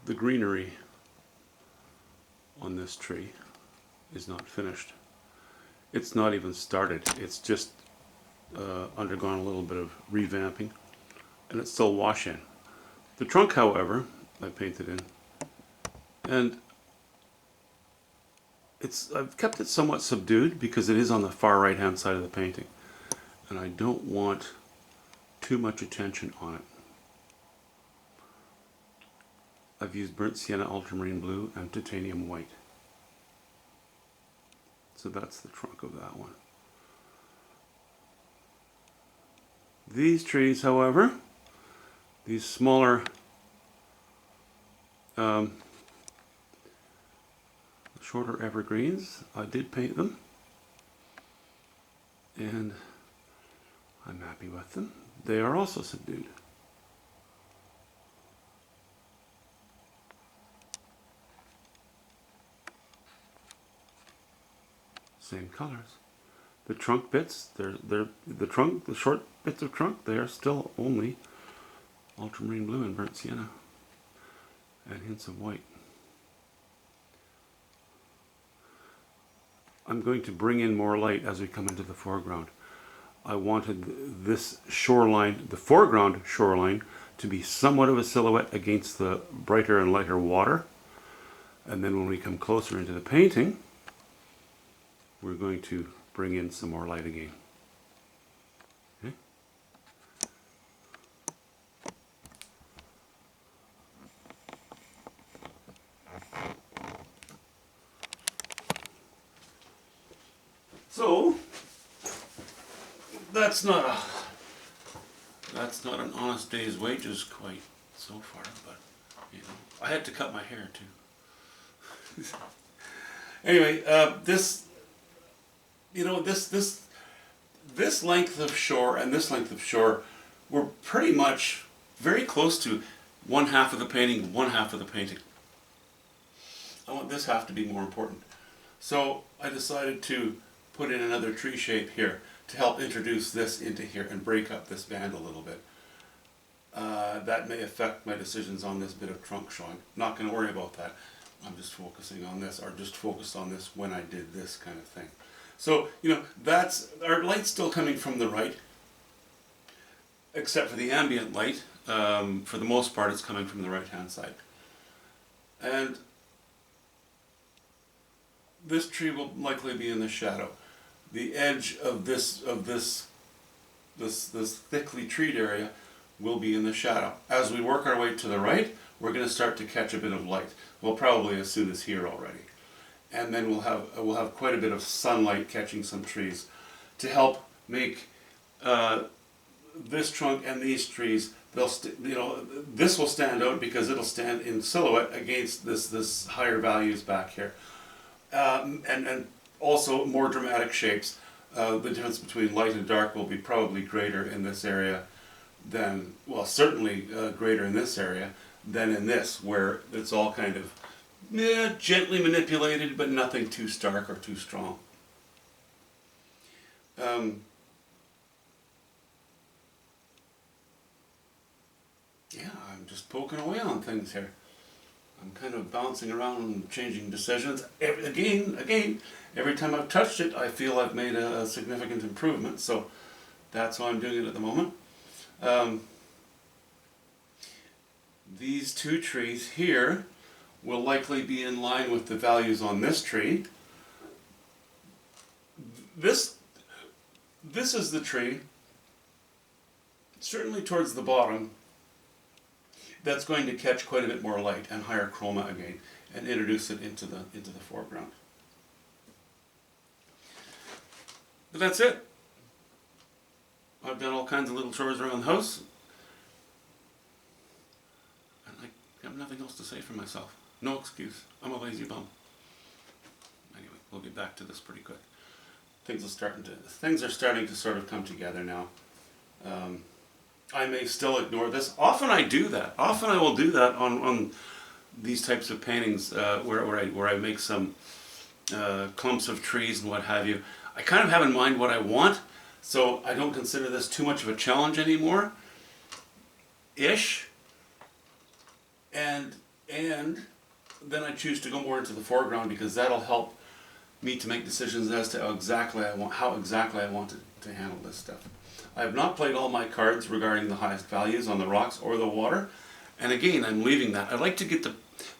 The greenery on this tree is not finished. It's not even started. It's just undergone a little bit of revamping, and it's still wash-in. The trunk, however, I painted in, and I've kept it somewhat subdued because it is on the far right-hand side of the painting, and I don't want too much attention on it. I've used burnt sienna, ultramarine blue, and titanium white. So that's the trunk of that one. These trees, however, these smaller shorter evergreens, I did paint them, and I'm happy with them. They are also subdued. Same colors. The trunk bits, the short bits of trunk, they are still only ultramarine blue and burnt sienna, and hints of white. I'm going to bring in more light as we come into the foreground. I wanted this shoreline, the foreground shoreline, to be somewhat of a silhouette against the brighter and lighter water. And then when we come closer into the painting, we're going to bring in some more light again. Okay? So that's not an honest day's wages quite so far, but you know, I had to cut my hair too. Anyway, this length of shore and this length of shore were pretty much very close to one half of the painting, one half of the painting. I want this half to be more important. So I decided to put in another tree shape here to help introduce this into here and break up this band a little bit. That may affect my decisions on this bit of trunk showing. Not going to worry about that. I'm just focusing on this, or just focused on this when I did this kind of thing. So, you know, that's, our light's still coming from the right, except for the ambient light. For the most part, it's coming from the right-hand side. And this tree will likely be in the shadow. The edge of this thickly treed area will be in the shadow. As we work our way to the right, we're going to start to catch a bit of light. Well, probably as soon as here already. And then we'll have quite a bit of sunlight catching some trees to help make this trunk and these trees. This will stand out because it'll stand in silhouette against this higher values back here, and also more dramatic shapes. The difference between light and dark will be probably greater in this area than, well, certainly greater in this area than in this, where it's all kind of gently manipulated, but nothing too stark or too strong. Yeah, I'm just poking away on things here. I'm kind of bouncing around and changing decisions. Again, every time I've touched it, I feel I've made a significant improvement. So that's why I'm doing it at the moment. These two trees here will likely be in line with the values on this tree. This is the tree, certainly towards the bottom, that's going to catch quite a bit more light and higher chroma again, and introduce it into the foreground. But that's it. I've done all kinds of little chores around the house, and I have nothing else to say for myself. No excuse. I'm a lazy bum. Anyway, we'll get back to this pretty quick. Things are starting to sort of come together now. I may still ignore this. Often I do that. Often I will do that on these types of paintings where I make some clumps of trees and what have you. I kind of have in mind what I want, so I don't consider this too much of a challenge anymore. And And then I choose to go more into the foreground because that'll help me to make decisions as to how exactly I want to handle this stuff. I have not played all my cards regarding the highest values on the rocks or the water, and again, I'm leaving that. I like to get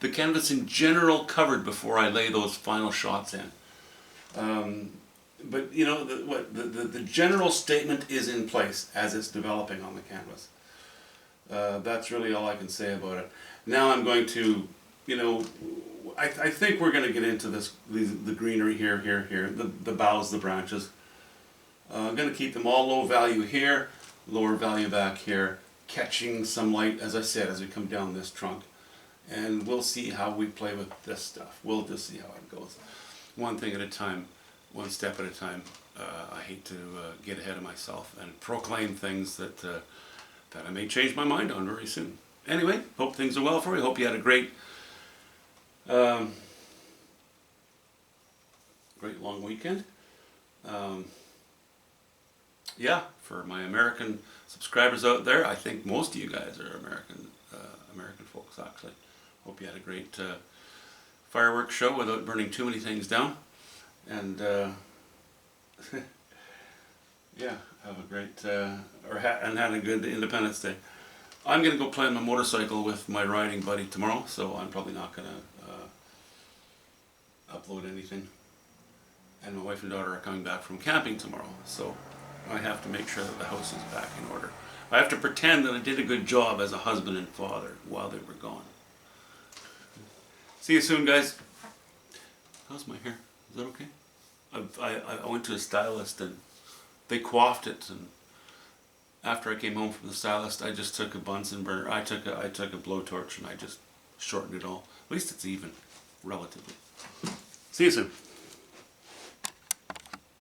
the canvas in general covered before I lay those final shots in. But you know, the general statement is in place as it's developing on the canvas. That's really all I can say about it. Now I'm going to, you know, I think we're going to get into the greenery here, the boughs, the branches. I'm going to keep them all low value here, lower value back here, catching some light, as I said, as we come down this trunk. And we'll see how we play with this stuff. We'll just see how it goes. One thing at a time, one step at a time. I hate to get ahead of myself and proclaim things that I may change my mind on very soon. Anyway, hope things are well for you. Hope you had a great long weekend. Yeah, for my American subscribers out there, I think most of you guys are American folks, actually. Hope you had a great fireworks show without burning too many things down. And yeah, have a great and had a good Independence Day. I'm gonna go play on my motorcycle with my riding buddy tomorrow, so I'm probably not gonna upload anything. And my wife and daughter are coming back from camping tomorrow, so I have to make sure that the house is back in order. I have to pretend that I did a good job as a husband and father while they were gone. See you soon, guys. How's my hair? Is that okay? I went to a stylist and they coiffed it, and after I came home from the stylist, I just took a Bunsen burner. I took a blowtorch and I just shortened it all. At least it's even, relatively. See you soon.